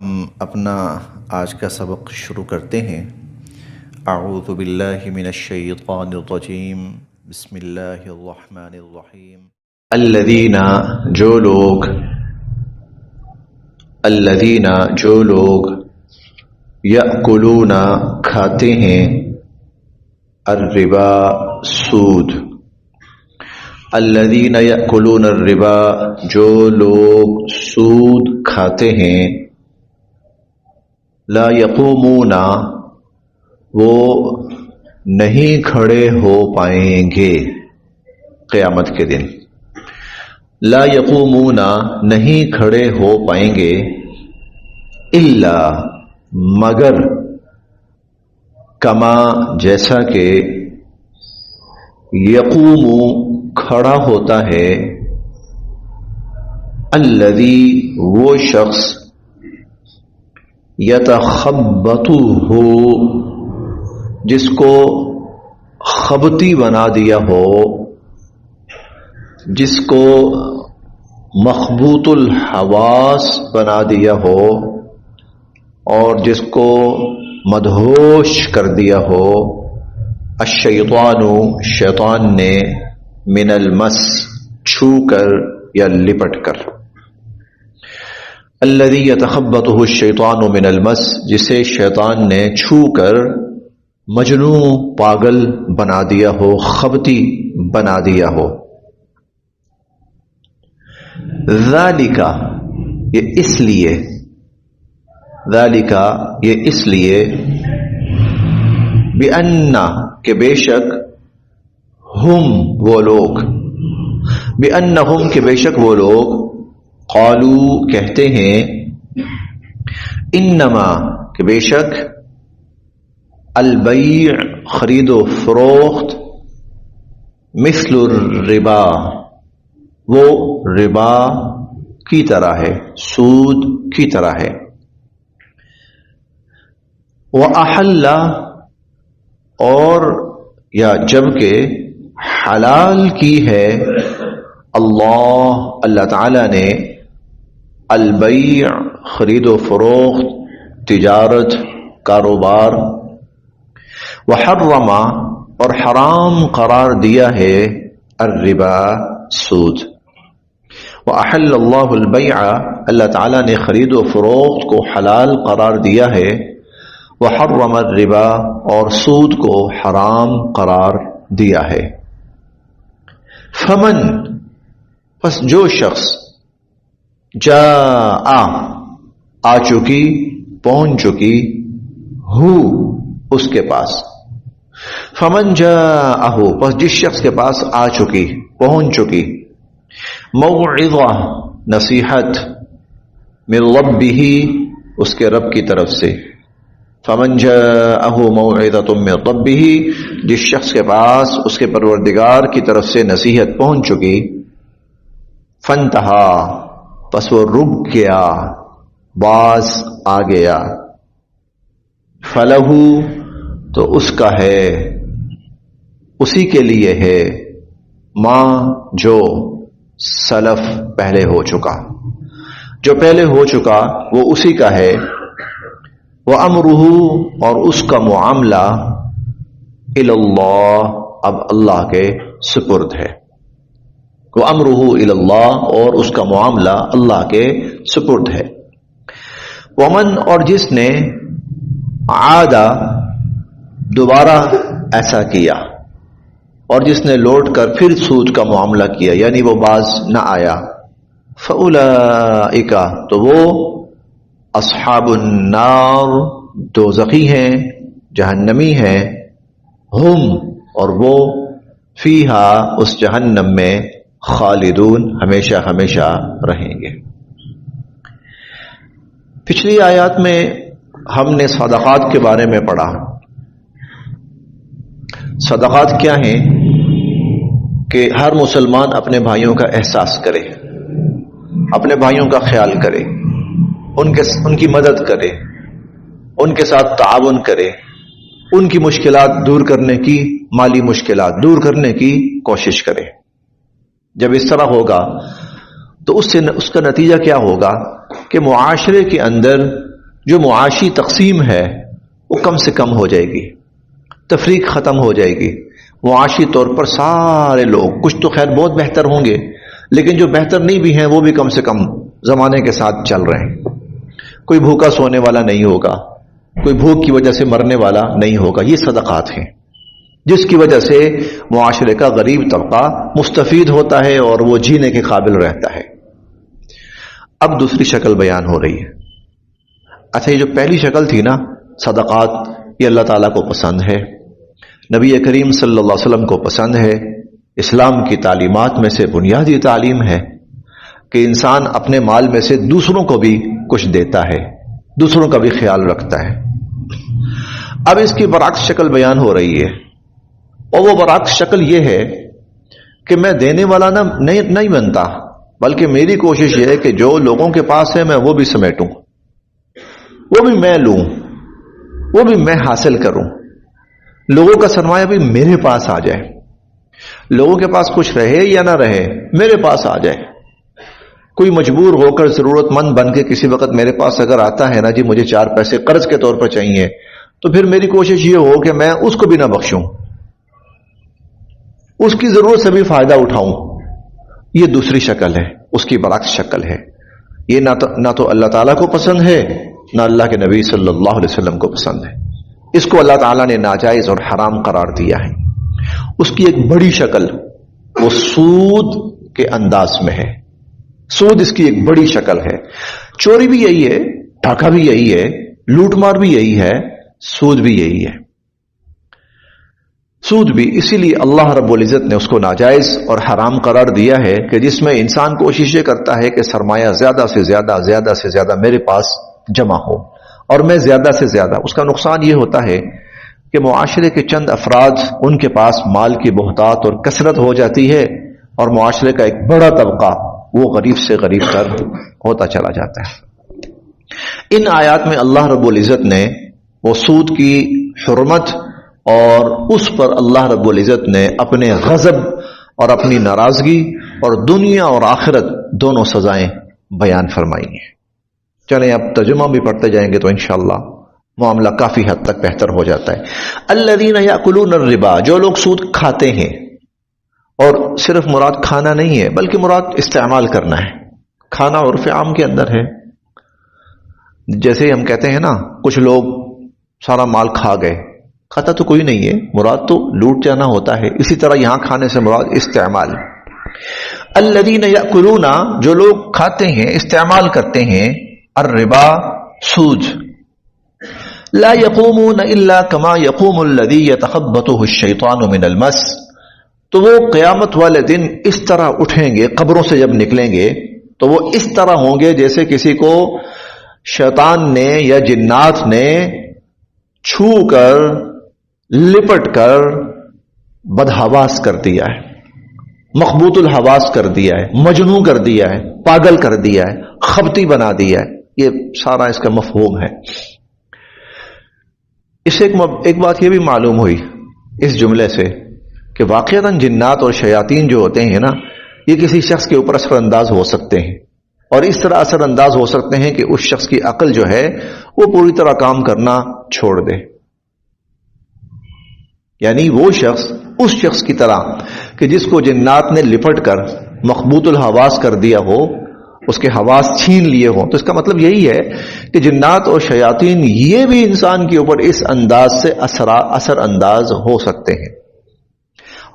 ہم اپنا آج کا سبق شروع کرتے ہیں۔ اعوذ باللہ من الشیطان الرجیم، بسم اللہ الرحمن الرحیم۔ جو لوگ یأکلون کھاتے ہیں الربا سود، الذین یأکلون الربا جو لوگ سود کھاتے ہیں، لا یقومون وہ نہیں کھڑے ہو پائیں گے قیامت کے دن، لا یقومون نہیں کھڑے ہو پائیں گے، الا مگر کما جیسا کہ یقوم کھڑا ہوتا ہے الذی وہ شخص یتخبطہ جس کو خبطی بنا دیا ہو، جس کو مخبوط الحواس بنا دیا ہو اور جس کو مدہوش کر دیا ہو، الشیطان شیطان نے، من المس چھو کر یا لپٹ کر، الذی یتخبطہ الشیطان من المس جسے شیطان نے چھو کر مجنون پاگل بنا دیا ہو، خبطی بنا دیا ہو۔ ذالک یہ اس لیے، ذالک یہ اس لیے، بأن کہ بے شک، ہم وہ لوگ، بأنہم کہ بے شک وہ لوگ، قالو کہتے ہیں، انما کہ بے شک، البیع خرید و فروخت، مثل الربا وہ ربا کی طرح ہے، سود کی طرح ہے، وَأَحَلَّ اور یا جبکہ حلال کی ہے اللہ تعالی نے، البیع خرید و فروخت، تجارت، کاروبار، وحرم اور حرام قرار دیا ہے، الربا سود، وأحل اللہ البیع اللہ تعالی نے خرید و فروخت کو حلال قرار دیا ہے، وحرم الربا اور سود کو حرام قرار دیا ہے۔ فمن پس جو شخص، جاء آ چکی، پہنچ چکی، ہو اس کے پاس، فمن جاءہ پس جس شخص کے پاس آ چکی، پہنچ چکی، موعظہ نصیحت، من ربہ اس کے رب کی طرف سے، فمن جاءہ موعظۃ من ربہ جس شخص کے پاس اس کے پروردگار کی طرف سے نصیحت پہنچ چکی، فانتہا پس وہ رک گیا، باز آ گیا، فلہ تو اس کا ہے، اسی کے لیے ہے، ما جو سلف پہلے ہو چکا، جو پہلے ہو چکا وہ اسی کا ہے، وَأَمْرُهُ اور اس کا معاملہ، إِلَى اللَّهِ اب اللہ کے سپرد ہے، وَأَمْرُهُ إِلَى اللَّهِ اور اس کا معاملہ اللہ کے سپرد ہے، وَمَنْ اور جس نے، عَادَ دوبارہ ایسا کیا، اور جس نے لوٹ کر پھر سود کا معاملہ کیا، یعنی وہ باز نہ آیا، فَأُولَئِكَ تو وہ، اصحاب النار دوزخی ہیں، جہنمی ہیں، ہم اور وہ، فیہا اس جہنم میں، خالدون ہمیشہ ہمیشہ رہیں گے۔ پچھلی آیات میں ہم نے صدقات کے بارے میں پڑھا۔ صدقات کیا ہیں کہ ہر مسلمان اپنے بھائیوں کا احساس کرے، اپنے بھائیوں کا خیال کرے، ان کی مدد کرے، ان کے ساتھ تعاون کرے، ان کی مشکلات دور کرنے کی، مالی مشکلات دور کرنے کی کوشش کرے۔ جب اس طرح ہوگا تو اس کا نتیجہ کیا ہوگا کہ معاشرے کے اندر جو معاشی تقسیم ہے وہ کم سے کم ہو جائے گی، تفریق ختم ہو جائے گی. معاشی طور پر سارے لوگ، کچھ تو خیر بہت بہتر ہوں گے، لیکن جو بہتر نہیں بھی ہیں وہ بھی کم سے کم زمانے کے ساتھ چل رہے ہیں. کوئی بھوکا سونے والا نہیں ہوگا، کوئی بھوک کی وجہ سے مرنے والا نہیں ہوگا. یہ صدقات ہیں جس کی وجہ سے معاشرے کا غریب طبقہ مستفید ہوتا ہے اور وہ جینے کے قابل رہتا ہے. اب دوسری شکل بیان ہو رہی ہے. اچھا، یہ جو پہلی شکل تھی نا صدقات، یہ اللہ تعالیٰ کو پسند ہے، نبی کریم صلی اللہ علیہ وسلم کو پسند ہے. اسلام کی تعلیمات میں سے بنیادی تعلیم ہے کہ انسان اپنے مال میں سے دوسروں کو بھی کچھ دیتا ہے، دوسروں کا بھی خیال رکھتا ہے. اب اس کی برعکس شکل بیان ہو رہی ہے، اور وہ برعکس شکل یہ ہے کہ میں دینے والا نہیں بنتا، بلکہ میری کوشش یہ ہے کہ جو لوگوں کے پاس ہے میں وہ بھی سمیٹوں، وہ بھی میں لوں، وہ بھی میں حاصل کروں. لوگوں کا سرمایہ بھی میرے پاس آ جائے، لوگوں کے پاس کچھ رہے یا نہ رہے میرے پاس آ جائے. کوئی مجبور ہو کر ضرورت مند بن کے کسی وقت میرے پاس اگر آتا ہے نا جی مجھے 4 پیسے قرض کے طور پر چاہیے، تو پھر میری کوشش یہ ہو کہ میں اس کو بھی نہ بخشوں، اس کی ضرورت سے بھی فائدہ اٹھاؤں. یہ دوسری شکل ہے، اس کی برعکس شکل ہے. یہ نہ تو اللہ تعالیٰ کو پسند ہے، نہ اللہ کے نبی صلی اللہ علیہ وسلم کو پسند ہے. اس کو اللہ تعالیٰ نے ناجائز اور حرام قرار دیا ہے. اس کی ایک بڑی شکل وہ سود کے انداز میں ہے. سود اس کی ایک بڑی شکل ہے. چوری بھی یہی ہے، ڈاکہ بھی یہی ہے، لوٹ مار بھی یہی ہے، سود بھی یہی ہے. سود بھی اسی لیے اللہ رب العزت نے اس کو ناجائز اور حرام قرار دیا ہے کہ جس میں انسان کوشش یہ کرتا ہے کہ سرمایہ زیادہ سے زیادہ میرے پاس جمع ہو، اور میں زیادہ سے زیادہ. اس کا نقصان یہ ہوتا ہے کہ معاشرے کے چند افراد ان کے پاس مال کی بہتات اور کثرت ہو جاتی ہے، اور معاشرے کا ایک بڑا طبقہ وہ غریب سے غریب تر ہوتا چلا جاتا ہے. ان آیات میں اللہ رب العزت نے وہ سود کی حرمت اور اس پر اللہ رب العزت نے اپنے غضب اور اپنی ناراضگی اور دنیا اور آخرت دونوں سزائیں بیان فرمائی ہیں. چلیں اب ترجمہ بھی پڑھتے جائیں گے تو انشاءاللہ معاملہ کافی حد تک بہتر ہو جاتا ہے. الذین یاکلون الربا، جو لوگ سود کھاتے ہیں، اور صرف مراد کھانا نہیں ہے بلکہ مراد استعمال کرنا ہے. کھانا عرف عام کے اندر ہے. جیسے ہم کہتے ہیں نا کچھ لوگ سارا مال کھا گئے، کھاتا تو کوئی نہیں ہے، مراد تو لوٹ جانا ہوتا ہے. اسی طرح یہاں کھانے سے مراد استعمال. الذین یاکلون، جو لوگ کھاتے ہیں استعمال کرتے ہیں، الربا، سود. لا یقومون الا کما یقوم الذی یتخبطہ الشیطان من المس، تو وہ قیامت والے دن اس طرح اٹھیں گے، قبروں سے جب نکلیں گے تو وہ اس طرح ہوں گے جیسے کسی کو شیطان نے یا جنات نے چھو کر لپٹ کر بدحواس کر دیا ہے، مخبوط الحواس کر دیا ہے، مجنون کر دیا ہے، پاگل کر دیا ہے، خبتی بنا دیا ہے. یہ سارا اس کا مفہوم ہے. اس سے ایک بات یہ بھی معلوم ہوئی اس جملے سے کہ واقعتاً جنات اور شیاطین جو ہوتے ہیں نا، یہ کسی شخص کے اوپر اثر انداز ہو سکتے ہیں، اور اس طرح اثر انداز ہو سکتے ہیں کہ اس شخص کی عقل جو ہے وہ پوری طرح کام کرنا چھوڑ دے. یعنی وہ شخص اس شخص کی طرح کہ جس کو جنات نے لپٹ کر مخبوط الحواس کر دیا ہو، اس کے حواس چھین لیے ہوں. تو اس کا مطلب یہی ہے کہ جنات اور شیاطین یہ بھی انسان کے اوپر اس انداز سے اثر انداز ہو سکتے ہیں.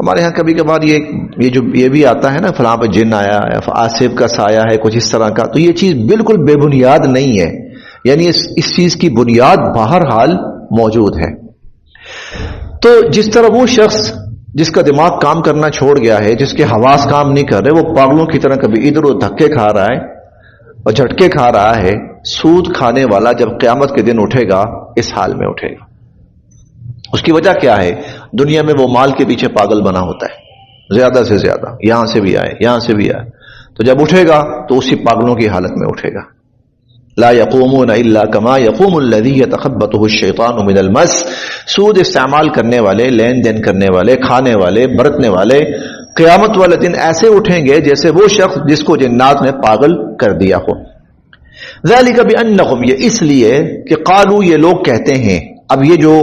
ہمارے ہاں کبھی کبھار یہ بھی آتا ہے نا فلاں پہ جن آیا ہے، آصف کا سایہ ہے، کچھ اس طرح کا. تو یہ چیز بالکل بے بنیاد نہیں ہے، یعنی اس چیز کی بنیاد بہرحال موجود ہے. تو جس طرح وہ شخص جس کا دماغ کام کرنا چھوڑ گیا ہے، جس کے حواس کام نہیں کر رہے، وہ پاگلوں کی طرح کبھی ادھر ادھر دھکے کھا رہا ہے اور جھٹکے کھا رہا ہے، سود کھانے والا جب قیامت کے دن اٹھے گا اس حال میں اٹھے گا. اس کی وجہ کیا ہے؟ دنیا میں وہ مال کے پیچھے پاگل بنا ہوتا ہے، زیادہ سے زیادہ یہاں سے بھی آئے یہاں سے بھی آئے. تو جب اٹھے گا تو اسی پاگلوں کی حالت میں اٹھے گا. لا یقومون الا کما یقوم الذی یتخبطہ الشیطان من المس. سود استعمال کرنے والے، لین دین کرنے والے، کھانے والے، برتنے والے قیامت والے دن ایسے اٹھیں گے جیسے وہ شخص جس کو جنات نے پاگل کر دیا ہو. ذالک بانہم، یہ اس لیے کہ قالو، یہ لوگ کہتے ہیں. اب یہ جو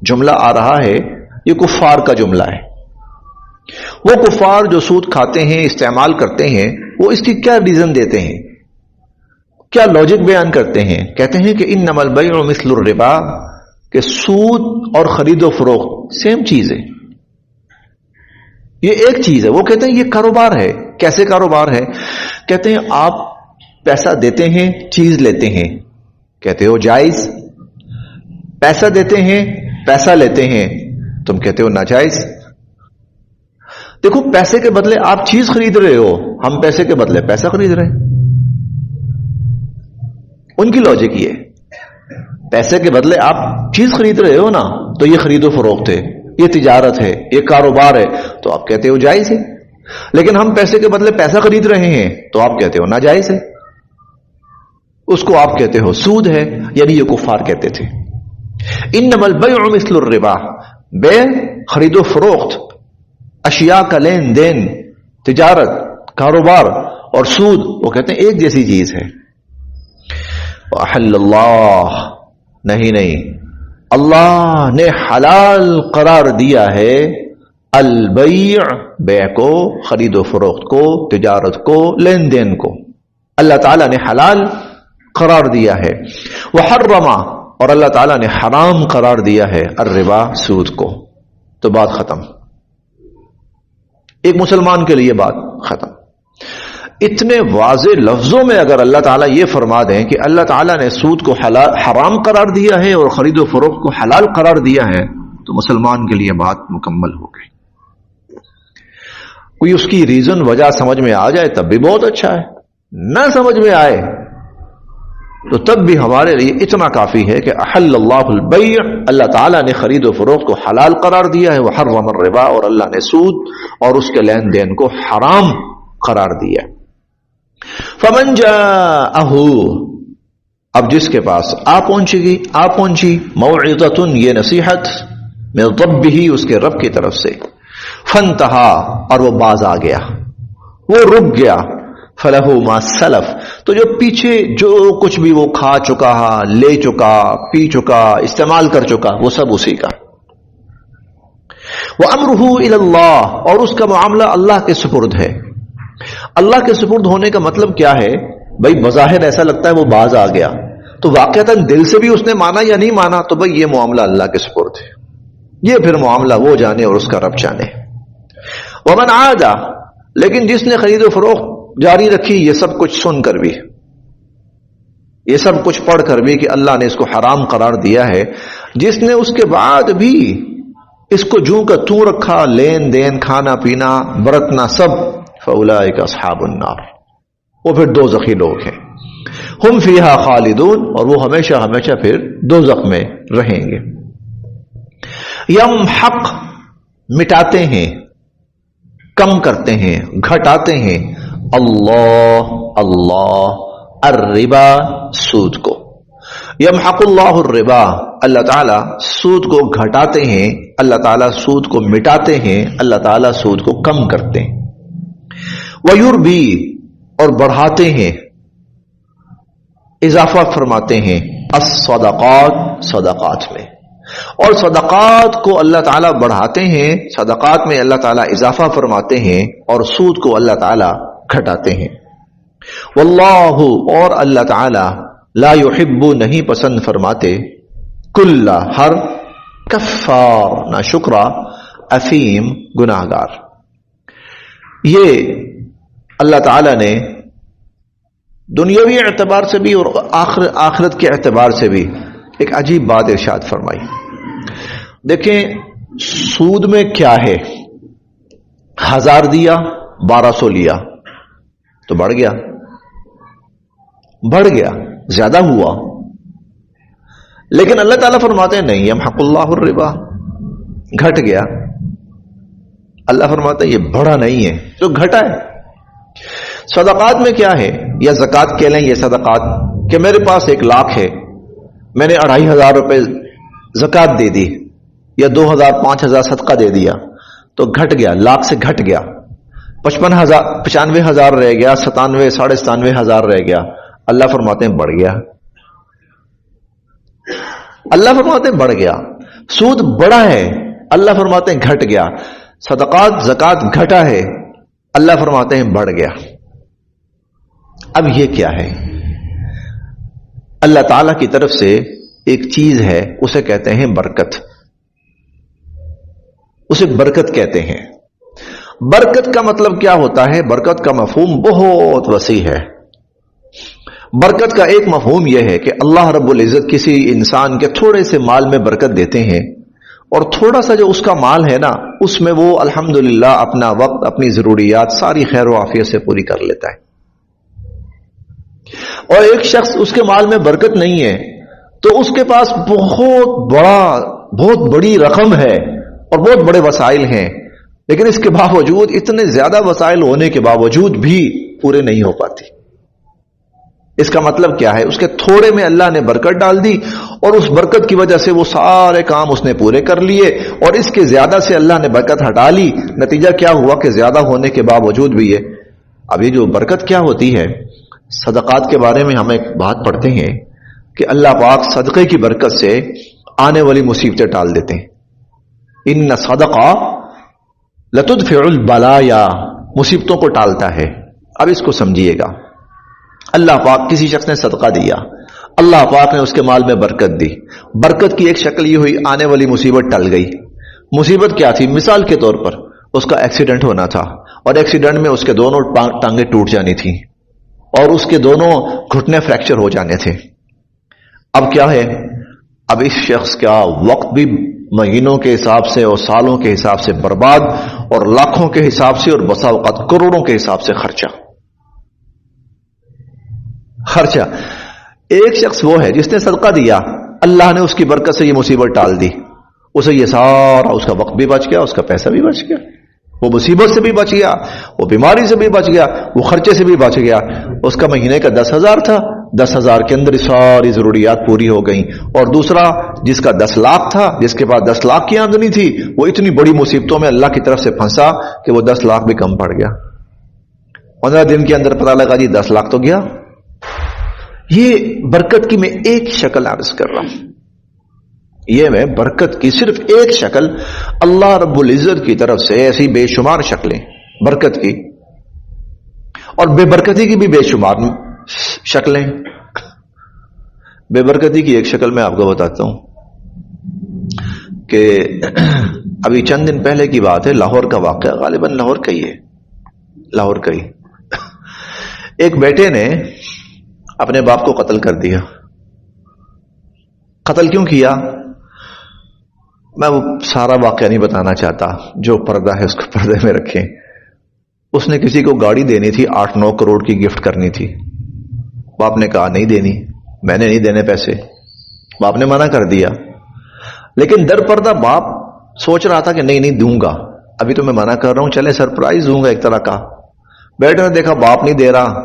جملہ آ رہا ہے یہ کفار کا جملہ ہے. وہ کفار جو سود کھاتے ہیں، استعمال کرتے ہیں، وہ اس کی کیا ریزن دیتے ہیں، کیا لاجک بیان کرتے ہیں؟ کہتے ہیں کہ انما البیع مثل الربا، کہ سود اور خرید و فروخت سیم چیز ہے، یہ ایک چیز ہے. وہ کہتے ہیں یہ کاروبار ہے. کیسے کاروبار ہے؟ کہتے ہیں آپ پیسہ دیتے ہیں، چیز لیتے ہیں، کہتے ہو جائز. پیسہ دیتے ہیں، پیسہ لیتے ہیں، تم کہتے ہو ناجائز. دیکھو پیسے کے بدلے آپ چیز خرید رہے ہو، ہم پیسے کے بدلے پیسہ خرید رہے ہیں. ان کی لاجک یہ ہے، پیسے کے بدلے آپ چیز خرید رہے ہو نا، تو یہ خرید و فروخت ہے، یہ تجارت ہے، یہ کاروبار ہے، تو آپ کہتے ہو جائز ہے. لیکن ہم پیسے کے بدلے پیسہ خرید رہے ہیں تو آپ کہتے ہو ناجائز ہے، اس کو آپ کہتے ہو سود ہے. یعنی یہ کفار کہتے تھے انما البیع مثل الربا، بے خرید و فروخت، اشیاء کا لین دین، تجارت، کاروبار اور سود، وہ کہتے ہیں ایک جیسی چیز ہے. وَأَحَلَّ اللَّهُ، نہیں اللہ نے حلال قرار دیا ہے البیع، بیع کو، خرید و فروخت کو، تجارت کو، لین دین کو، اللہ تعالیٰ نے حلال قرار دیا ہے. وحرم، اور اللہ تعالیٰ نے حرام قرار دیا ہے الربا، سود کو. تو بات ختم، ایک مسلمان کے لیے بات ختم. اتنے واضح لفظوں میں اگر اللہ تعالیٰ یہ فرما دیں کہ اللہ تعالیٰ نے سود کو حرام قرار دیا ہے اور خرید و فروخت کو حلال قرار دیا ہے، تو مسلمان کے لیے بات مکمل ہو گئی. کوئی اس کی ریزن، وجہ سمجھ میں آ جائے تب بھی بہت اچھا ہے، نہ سمجھ میں آئے تو تب بھی ہمارے لیے اتنا کافی ہے کہ احل اللہ البیع، اللہ تعالیٰ نے خرید و فروخت کو حلال قرار دیا ہے. وحرم الربا، اور اللہ نے سود اور اس کے لین دین کو حرام قرار دیا. فمن جاءہ، اب جس کے پاس پہنچی موعظۃ، یہ نصیحت، من ربہ، اس کے رب کی طرف سے، فانتہا، اور وہ باز آ گیا، وہ رک گیا، فلہ ما سلف، تو جو پیچھے جو کچھ بھی وہ کھا چکا، لے چکا، پی چکا، استعمال کر چکا، وہ سب اسی کا. وامرہ الی اللہ، اور اس کا معاملہ اللہ کے سپرد ہے. اللہ کے سپرد ہونے کا مطلب کیا ہے؟ بھائی بظاہر ایسا لگتا ہے وہ باز آ گیا، تو واقعتاً دل سے بھی اس نے مانا یا نہیں مانا، تو بھائی یہ معاملہ اللہ کے سپرد ہے، یہ پھر معاملہ وہ جانے اور اس کا رب جانے. ومن عاد، لیکن جس نے خرید و فروخت جاری رکھی، یہ سب کچھ سن کر بھی، یہ سب کچھ پڑھ کر بھی کہ اللہ نے اس کو حرام قرار دیا ہے، جس نے اس کے بعد بھی اس کو جوں کا توں رکھا، لین دین، کھانا پینا، برتنا، سب، فاولئک اصحاب النار، وہ پھر دوزخی لوگ ہیں. ہم فیہا خالدون، اور وہ ہمیشہ ہمیشہ پھر دوزخ میں رہیں گے. یمحق، مٹاتے ہیں، کم کرتے ہیں، گھٹاتے ہیں، اللہ الربا، سود کو. یمحق اللہ الربا، اللہ تعالیٰ سود کو گھٹاتے ہیں، اللہ تعالیٰ سود کو مٹاتے ہیں، اللہ تعالیٰ سود کو کم کرتے ہیں. ویربی، اور بڑھاتے ہیں، اضافہ فرماتے ہیں، الصدقات، صدقات میں، اور صدقات کو اللہ تعالیٰ بڑھاتے ہیں، صدقات میں اللہ تعالیٰ اضافہ فرماتے ہیں، اور سود کو اللہ تعالیٰ گھٹاتے ہیں. واللہ، اور اللہ تعالیٰ، لا يحب، نہیں پسند فرماتے، کل، ہر، کفار، ناشکرا، اثیم، گناہگار. یہ اللہ تعالیٰ نے دنیاوی اعتبار سے بھی اور آخرت کے اعتبار سے بھی ایک عجیب بات ارشاد فرمائی. دیکھیں سود میں کیا ہے، 1000 دیا، 1200 لیا تو بڑھ گیا، زیادہ ہوا. لیکن اللہ تعالیٰ فرماتے ہیں نہیں، یمحق اللہ الربا، گھٹ گیا. اللہ فرماتا ہے یہ بڑا نہیں ہے، تو گھٹا ہے. صدقات میں کیا ہے، یا زکوٰۃ کہہ لیں، یہ صدقات، کہ میرے پاس 1 لاکھ ہے، میں نے 2500 روپے زکوٰۃ دے دی، یا 2000 5000 صدقہ دے دیا، تو گھٹ گیا، لاکھ سے گھٹ گیا، 95,000 رہ گیا، 97 97,500 رہ گیا. اللہ فرماتے ہیں بڑھ گیا. اللہ فرماتے ہیں بڑھ گیا. سود بڑا ہے, اللہ فرماتے ہیں گھٹ گیا. صدقات زکات گھٹا ہے, اللہ فرماتے ہیں بڑھ گیا. اب یہ کیا ہے؟ اللہ تعالی کی طرف سے ایک چیز ہے, اسے کہتے ہیں برکت. اسے برکت کہتے ہیں. برکت کا مطلب کیا ہوتا ہے؟ برکت کا مفہوم بہت وسیع ہے. برکت کا ایک مفہوم یہ ہے کہ اللہ رب العزت کسی انسان کے تھوڑے سے مال میں برکت دیتے ہیں, اور تھوڑا سا جو اس کا مال ہے نا, اس میں وہ الحمدللہ اپنا وقت, اپنی ضروریات ساری خیر و عافیت سے پوری کر لیتا ہے. اور ایک شخص اس کے مال میں برکت نہیں ہے, تو اس کے پاس بہت بڑی رقم ہے اور بہت بڑے وسائل ہیں, لیکن اس کے باوجود, اتنے زیادہ وسائل ہونے کے باوجود بھی پورے نہیں ہو پاتی. اس کا مطلب کیا ہے؟ اس کے تھوڑے میں اللہ نے برکت ڈال دی, اور اس برکت کی وجہ سے وہ سارے کام اس نے پورے کر لیے, اور اس کے زیادہ سے اللہ نے برکت ہٹا لی. نتیجہ کیا ہوا کہ زیادہ ہونے کے باوجود بھی یہ. ابھی جو برکت کیا ہوتی ہے, صدقات کے بارے میں ہم ایک بات پڑھتے ہیں کہ اللہ پاک صدقے کی برکت سے آنے والی مصیبتیں ٹال دیتے ہیں. ان صدقہ لتدفع البلایا, مصیبتوں کو ٹالتا ہے. اب اس کو سمجھیے گا. اللہ پاک, کسی شخص نے صدقہ دیا, اللہ پاک نے اس کے مال میں برکت دی. برکت کی ایک شکل یہ ہوئی, آنے والی مصیبت ٹل گئی. مصیبت کیا تھی؟ مثال کے طور پر اس کا ایکسیڈنٹ ہونا تھا, اور ایکسیڈنٹ میں اس کے دونوں ٹانگیں ٹوٹ جانی تھی, اور اس کے دونوں گھٹنے فریکچر ہو جانے تھے. اب کیا ہے؟ اب اس شخص کا وقت بھی مہینوں کے حساب سے اور سالوں کے حساب سے برباد, اور لاکھوں کے حساب سے اور بسا اوقات کروڑوں کے حساب سے خرچہ. ایک شخص وہ ہے جس نے صدقہ دیا, اللہ نے اس کی برکت سے یہ مصیبت ٹال دی. اسے یہ سارا, اس کا وقت بھی بچ گیا, اس کا پیسہ بھی بچ گیا, وہ مصیبت سے بھی بچ گیا, وہ بیماری سے بھی بچ گیا, وہ خرچے سے بھی بچ گیا. اس کا مہینے کا 10,000 تھا, 10,000 کے اندر ساری ضروریات پوری ہو گئیں. اور دوسرا جس کا 10 لاکھ تھا, جس کے پاس 10 لاکھ کی آمدنی تھی, وہ اتنی بڑی مصیبتوں میں اللہ کی طرف سے پھنسا کہ وہ 10 لاکھ بھی کم پڑ گیا. 15 دن کے اندر پتہ لگا جی 10 لاکھ تو گیا. یہ برکت کی میں ایک شکل عرض کر رہا ہوں. یہ میں برکت کی صرف ایک شکل, اللہ رب العزت کی طرف سے ایسی بے شمار شکلیں برکت کی, اور بے برکتی کی بھی بے شمار شکلیں. بے برکتی کی ایک شکل میں آپ کو بتاتا ہوں کہ ابھی چند دن پہلے کی بات ہے, لاہور کا واقعہ, غالباً لاہور کا ہی ہے, لاہور کا ہی. ایک بیٹے نے اپنے باپ کو قتل کر دیا. قتل کیوں کیا؟ میں وہ سارا واقعہ نہیں بتانا چاہتا, جو پردہ ہے اس کو پردے میں رکھیں. اس نے کسی کو گاڑی دینی تھی, 8-9 کروڑ کی گفٹ کرنی تھی. باپ نے کہا نہیں دینی, میں نے نہیں دینے پیسے. باپ نے منع کر دیا, لیکن در پردہ باپ سوچ رہا تھا کہ نہیں دوں گا, ابھی تو میں منع کر رہا ہوں, چلے سرپرائز دوں گا ایک طرح کا. بیٹے نے دیکھا باپ نہیں دے رہا,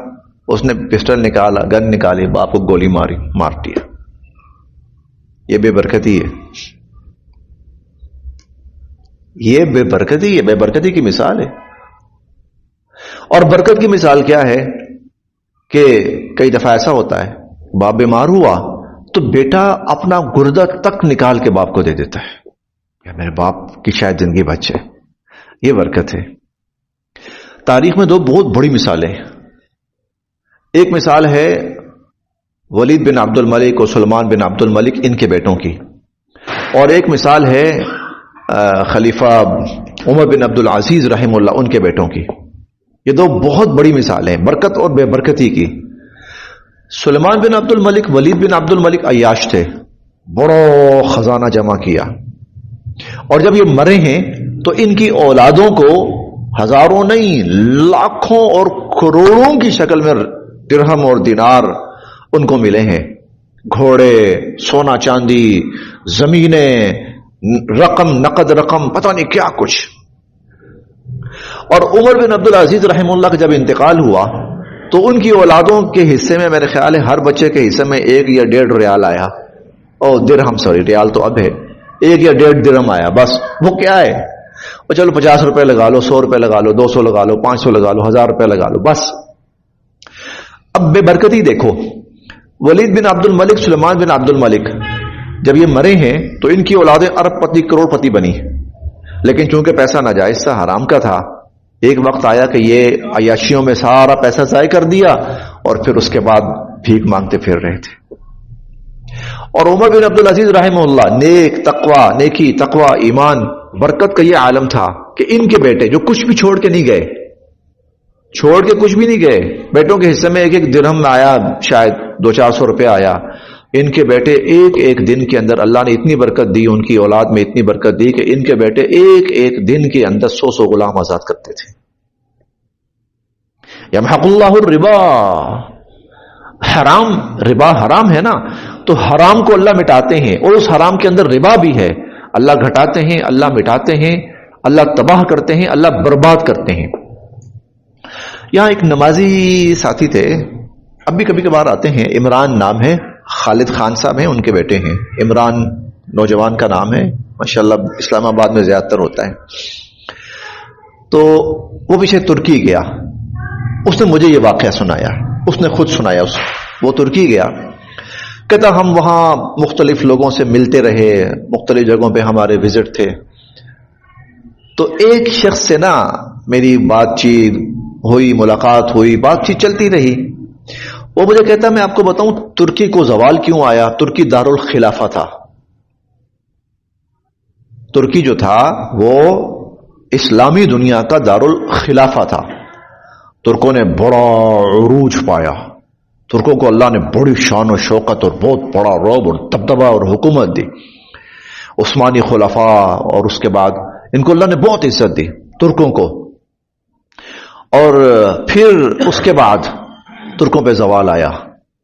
اس نے پسٹل نکالا, گن نکالی, باپ کو گولی مار دیا. یہ بے برکتی ہے, یہ بے برکتی ہے, بے برکتی کی مثال ہے. اور برکت کی مثال کیا ہے کہ کئی دفعہ ایسا ہوتا ہے, باپ بیمار ہوا تو بیٹا اپنا گردہ تک نکال کے باپ کو دے دیتا ہے, یا میرے باپ کی شاید زندگی بچ جائے. یہ برکت ہے. تاریخ میں 2 بہت بڑی مثالیں. ایک مثال ہے ولید بن عبد الملک اور سلمان بن عبد الملک, ان کے بیٹوں کی. اور ایک مثال ہے خلیفہ عمر بن عبد العزیز رحم اللہ, ان کے بیٹوں کی. یہ 2 بہت بڑی مثالیں برکت اور بے برکتی کی. سلمان بن عبد الملک, ولید بن عبد الملک عیاش تھے, بڑا خزانہ جمع کیا, اور جب یہ مرے ہیں تو ان کی اولادوں کو ہزاروں نہیں لاکھوں اور کروڑوں کی شکل میں درہم اور دینار ان کو ملے ہیں. گھوڑے, سونا چاندی, زمینیں, رقم, نقد رقم, پتہ نہیں کیا کچھ. اور عمر بن عبد العزیز رحم اللہ کا جب انتقال ہوا تو ان کی اولادوں کے حصے میں میرے خیال ہے ہر بچے کے حصے میں 1 یا 1.5 ریال آیا, اور درہم, سوری ریال تو اب ہے, 1 یا 1.5 درہم آیا. بس وہ کیا ہے, اور چلو 50 روپے لگا لو, 100 روپے لگا لو, 200 لگا لو, 500 لگا لو, 1000 روپے لگا لو, بس. اب بے برکتی دیکھو، ولید بن عبد الملک، سلیمان بن عبد الملک جب یہ مرے ہیں تو ان کی اولادیں ارب پتی کروڑ پتی بنی، لیکن چونکہ پیسہ ناجائز تھا، حرام کا تھا، ایک وقت آیا کہ یہ عیاشیوں میں سارا پیسہ ضائع کر دیا اور پھر اس کے بعد بھیک مانگتے پھر رہے تھے۔ اور عمر بن عبد العزیز رحمہ اللہ نیک، تقوی، نیکی، تقوی، ایمان، برکت کا یہ عالم تھا کہ ان کے بیٹے جو کچھ بھی چھوڑ کے نہیں گئے، چھوڑ کے کچھ بھی نہیں گئے، بیٹوں کے حصے میں ایک ایک درہم آیا، شاید 200-400 روپے آیا، ان کے بیٹے ایک ایک دن کے اندر اللہ نے اتنی برکت دی، ان کی اولاد میں اتنی برکت دی کہ ان کے بیٹے ایک ایک دن کے اندر 100 غلام آزاد کرتے تھے۔ یمحق اللہ الربا، حرام، ربا حرام ہے نا، تو حرام کو اللہ مٹاتے ہیں، اور اس حرام کے اندر ربا بھی ہے، اللہ گھٹاتے ہیں، اللہ مٹاتے ہیں، اللہ تباہ کرتے ہیں، اللہ برباد کرتے ہیں۔ یہاں ایک نمازی ساتھی تھے، اب بھی کبھی کبھار آتے ہیں، عمران نام ہے، خالد خان صاحب ہیں، ان کے بیٹے ہیں، عمران نوجوان کا نام ہے، ماشاءاللہ اسلام آباد میں زیادہ تر ہوتا ہے۔ تو وہ پیچھے ترکی گیا، اس نے مجھے یہ واقعہ سنایا، اس نے خود سنایا، وہ ترکی گیا، کہتا ہم وہاں مختلف لوگوں سے ملتے رہے، مختلف جگہوں پہ ہمارے وزٹ تھے، تو ایک شخص سے نا میری بات چیت ہوئی، ملاقات ہوئی، بات چیت چلتی رہی، وہ مجھے کہتا میں آپ کو بتاؤں ترکی کو زوال کیوں آیا، ترکی دارالخلافہ تھا، ترکی جو تھا وہ اسلامی دنیا کا دارالخلافہ تھا، ترکوں نے بڑا عروج پایا، ترکوں کو اللہ نے بڑی شان و شوکت اور بہت بڑا رعب اور دبدبہ اور حکومت دی، عثمانی خلفاء، اور اس کے بعد ان کو اللہ نے بہت عزت دی ترکوں کو، اور پھر اس کے بعد ترکوں پہ زوال آیا،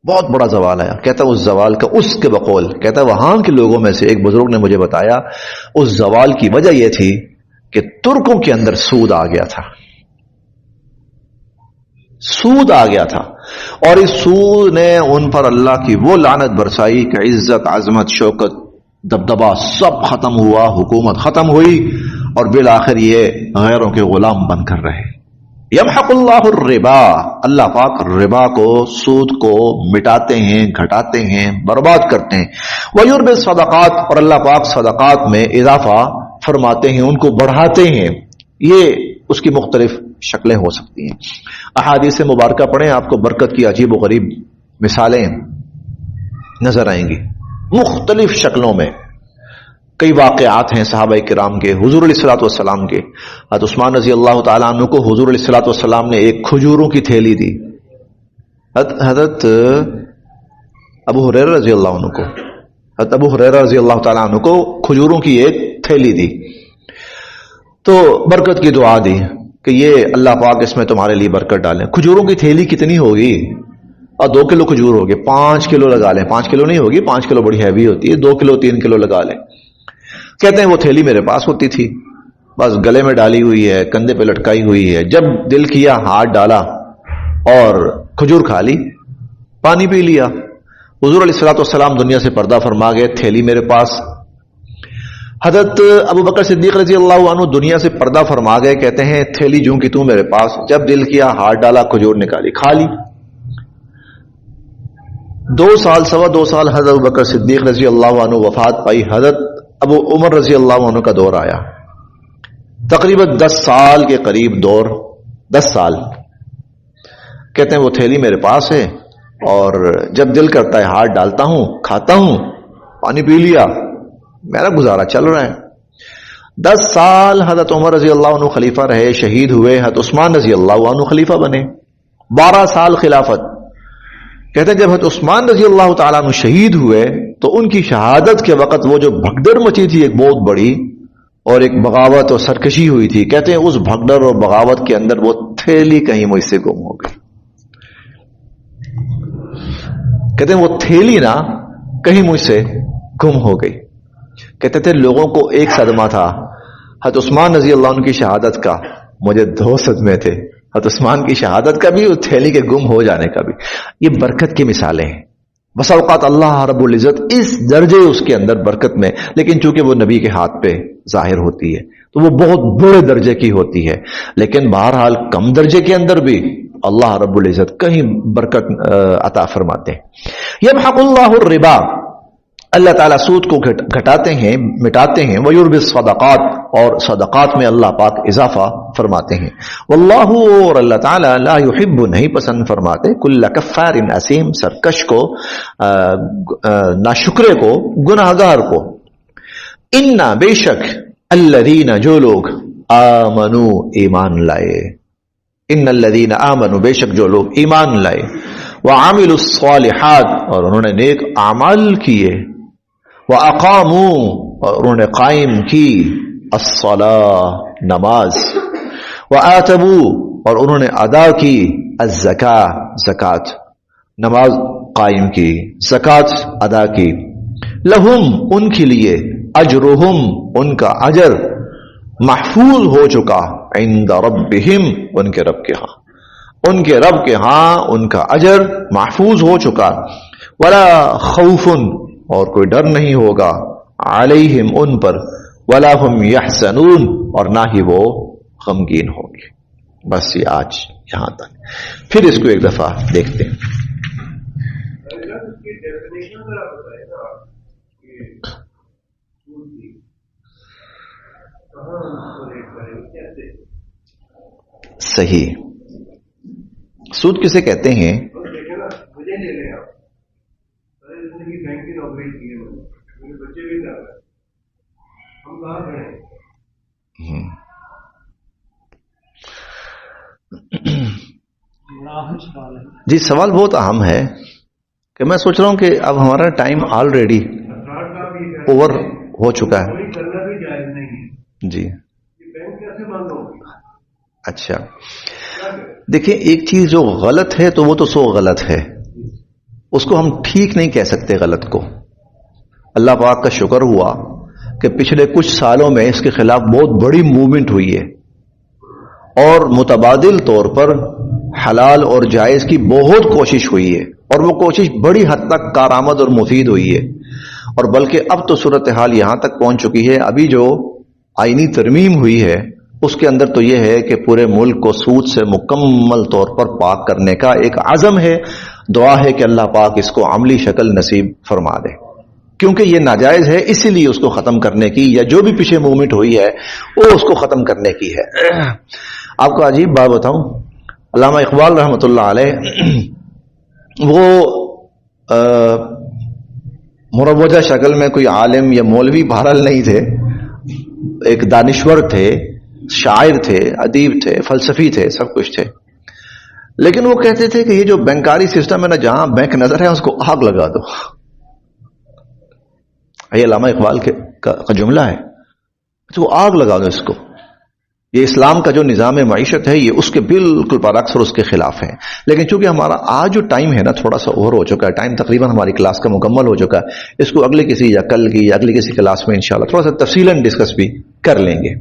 بہت بڑا زوال آیا، کہتا اس زوال کا، اس کے بقول کہتا وہاں کے لوگوں میں سے ایک بزرگ نے مجھے بتایا اس زوال کی وجہ یہ تھی کہ ترکوں کے اندر سود آ گیا تھا، سود آ گیا تھا، اور اس سود نے ان پر اللہ کی وہ لعنت برسائی کہ عزت، عظمت، شوکت، دبدبہ سب ختم ہوا، حکومت ختم ہوئی، اور بالآخر یہ غیروں کے غلام بن کر رہے۔ یمحق اللہ الربا، اللہ پاک ربا کو، سود کو مٹاتے ہیں، گھٹاتے ہیں، برباد کرتے ہیں، ویربی الصدقات، اور اللہ پاک صدقات میں اضافہ فرماتے ہیں، ان کو بڑھاتے ہیں۔ یہ اس کی مختلف شکلیں ہو سکتی ہیں، احادیث مبارکہ پڑھیں، آپ کو برکت کی عجیب و غریب مثالیں نظر آئیں گی، مختلف شکلوں میں۔ کئی واقعات ہیں صحابہ کرام کے، حضور علیہ الصلوۃ والسلام کے، حضرت عثمان رضی اللہ تعالیٰ عنہ کو حضور علیہ الصلوۃ والسلام نے ایک کھجوروں کی تھیلی دی، حضرت ابو ہریرہ رضی اللہ عنہ کو، حضرت ابو ہریرہ رضی اللہ تعالیٰ عنہ کو کھجوروں کی ایک تھیلی دی، تو برکت کی دعا دی کہ یہ اللہ پاک اس میں تمہارے لیے برکت ڈالیں۔ کھجوروں کی تھیلی کتنی ہوگی؟ اور 2 کلو کھجور ہوگی، 5 کلو لگا لیں، 5 کلو نہیں ہوگی، 5 کلو بڑی ہیوی ہوتی ہے، 2 کلو 3 کلو لگا لیں۔ کہتے ہیں وہ تھیلی میرے پاس ہوتی تھی، بس گلے میں ڈالی ہوئی ہے، کندھے پہ لٹکائی ہوئی ہے، جب دل کیا ہاتھ ڈالا اور کھجور کھا لی، پانی پی لیا۔ حضور علیہ الصلوۃ والسلام دنیا سے پردہ فرما گئے، تھیلی میرے پاس۔ حضرت ابو بکر صدیق رضی اللہ عنہ دنیا سے پردہ فرما گئے، کہتے ہیں تھیلی جوں کی توں میرے پاس، جب دل کیا ہاتھ ڈالا، کھجور نکالی، کھا لی۔ 2 سال، 2.25 سال حضرت ابو بکر صدیق رضی اللہ عنہ وفات پائی، حضرت ابو عمر رضی اللہ عنہ کا دور آیا، تقریباً 10 سال کے قریب دور، 10 سال۔ کہتے ہیں وہ تھیلی میرے پاس ہے، اور جب دل کرتا ہے ہاتھ ڈالتا ہوں، کھاتا ہوں، پانی پی لیا، میرا گزارا چل رہا ہے۔ 10 سال حضرت عمر رضی اللہ عنہ خلیفہ رہے، شہید ہوئے، حضرت عثمان رضی اللہ عنہ خلیفہ بنے، 12 سال خلافت۔ کہتے ہیں جب حضرت عثمان رضی اللہ تعالیٰ عنہ شہید ہوئے تو ان کی شہادت کے وقت وہ جو بھگدڑ مچی تھی ایک بہت بڑی، اور ایک بغاوت اور سرکشی ہوئی تھی، کہتے ہیں اس بھگدڑ اور بغاوت کے اندر وہ تھیلی کہیں مجھ سے گم ہو گئی، کہتے ہیں وہ تھیلی نا کہیں مجھ سے گم ہو گئی۔ کہتے تھے لوگوں کو ایک صدمہ تھا حضرت عثمان رضی اللہ عنہ کی شہادت کا، مجھے 2 صدمے تھے، حضرت عثمان کی شہادت کا بھی اور تھیلی کے گم ہو جانے کا بھی۔ یہ برکت کی مثالیں ہیں، بس اوقات اللہ رب العزت اس درجے اس کے اندر برکت میں، لیکن چونکہ وہ نبی کے ہاتھ پہ ظاہر ہوتی ہے تو وہ بہت بڑے درجے کی ہوتی ہے، لیکن بہرحال کم درجے کے اندر بھی اللہ رب العزت کہیں برکت عطا فرماتے ہیں۔ یمحق اللہ الربا، اللہ تعالیٰ سود کو گھٹاتے ہیں، مٹاتے ہیں، ویربی الصدقات، اور صدقات میں اللہ پاک اضافہ فرماتے ہیں۔ واللہ، اور اللہ تعالیٰ لا یحب، نہیں پسند فرماتے، کل کفار اثیم، سرکش کو، ناشکرے کو، گناہگار کو۔ انا، بے شک، الذین، جو لوگ، آمنوا، ایمان لائے، ان الذین آمنوا، بے شک جو لوگ ایمان لائے، وعملوا الصالحات، اور انہوں نے نیک اعمال کیے، وَأَقَامُوا، اور انہوں نے قائم کی، الصلاة، نماز، وَآتَبُوا، اور انہوں نے ادا کی، الزکاة، زکات، نماز قائم کی، زکات ادا کی، لہم، ان کے لیے، اجرہم، ان کا اجر، محفوظ ہو چکا، عند ربہم، ان کے رب کے ہاں، ان کے رب کے ہاں ان کا اجر محفوظ ہو چکا، ولا خوف، اور کوئی ڈر نہیں ہوگا، علیہم، ان پر، ولا هم یحزنون، اور نہ ہی وہ غمگین ہوں گے۔ بس یہ آج یہاں تک، پھر اس کو ایک دفعہ دیکھتے ہیں۔ صحیح، سود کسے کہتے ہیں؟ جی سوال بہت اہم ہے کہ میں سوچ رہا ہوں کہ اب ہمارا ٹائم آلریڈی اوور ہو چکا ہے۔ جی اچھا، دیکھیں ایک چیز جو غلط ہے تو وہ تو سو غلط ہے، اس کو ہم ٹھیک نہیں کہہ سکتے غلط کو۔ اللہ پاک کا شکر ہوا کہ پچھلے کچھ سالوں میں اس کے خلاف بہت بڑی موومنٹ ہوئی ہے، اور متبادل طور پر حلال اور جائز کی بہت کوشش ہوئی ہے، اور وہ کوشش بڑی حد تک کارآمد اور مفید ہوئی ہے، اور بلکہ اب تو صورتحال یہاں تک پہنچ چکی ہے، ابھی جو آئینی ترمیم ہوئی ہے اس کے اندر تو یہ ہے کہ پورے ملک کو سود سے مکمل طور پر پاک کرنے کا ایک عزم ہے۔ دعا ہے کہ اللہ پاک اس کو عملی شکل نصیب فرما دے، کیونکہ یہ ناجائز ہے، اسی لیے اس کو ختم کرنے کی، یا جو بھی پیچھے موومنٹ ہوئی ہے وہ اس کو ختم کرنے کی ہے۔ آپ کو عجیب بات بتاؤں، علامہ اقبال رحمۃ اللہ علیہ وہ مروجہ شکل میں کوئی عالم یا مولوی بہرحال نہیں تھے، ایک دانشور تھے، شاعر تھے، ادیب تھے، فلسفی تھے، سب کچھ تھے، لیکن وہ کہتے تھے کہ یہ جو بینکاری سسٹم ہے نا، جہاں بینک نظر ہے اس کو آگ لگا دو۔ یہ علامہ اقبال کا جملہ ہے، تو آگ لگا دو اس کو۔ یہ اسلام کا جو نظام معیشت ہے یہ اس کے بالکل برعکس اور اس کے خلاف ہے۔ لیکن چونکہ ہمارا آج جو ٹائم ہے نا تھوڑا سا اوور ہو چکا ہے، ٹائم تقریباً ہماری کلاس کا مکمل ہو چکا ہے، اس کو اگلے کسی یا کل کی یا اگلی کسی کلاس میں انشاءاللہ تھوڑا سا تفصیلاً ڈسکس بھی کر لیں گے۔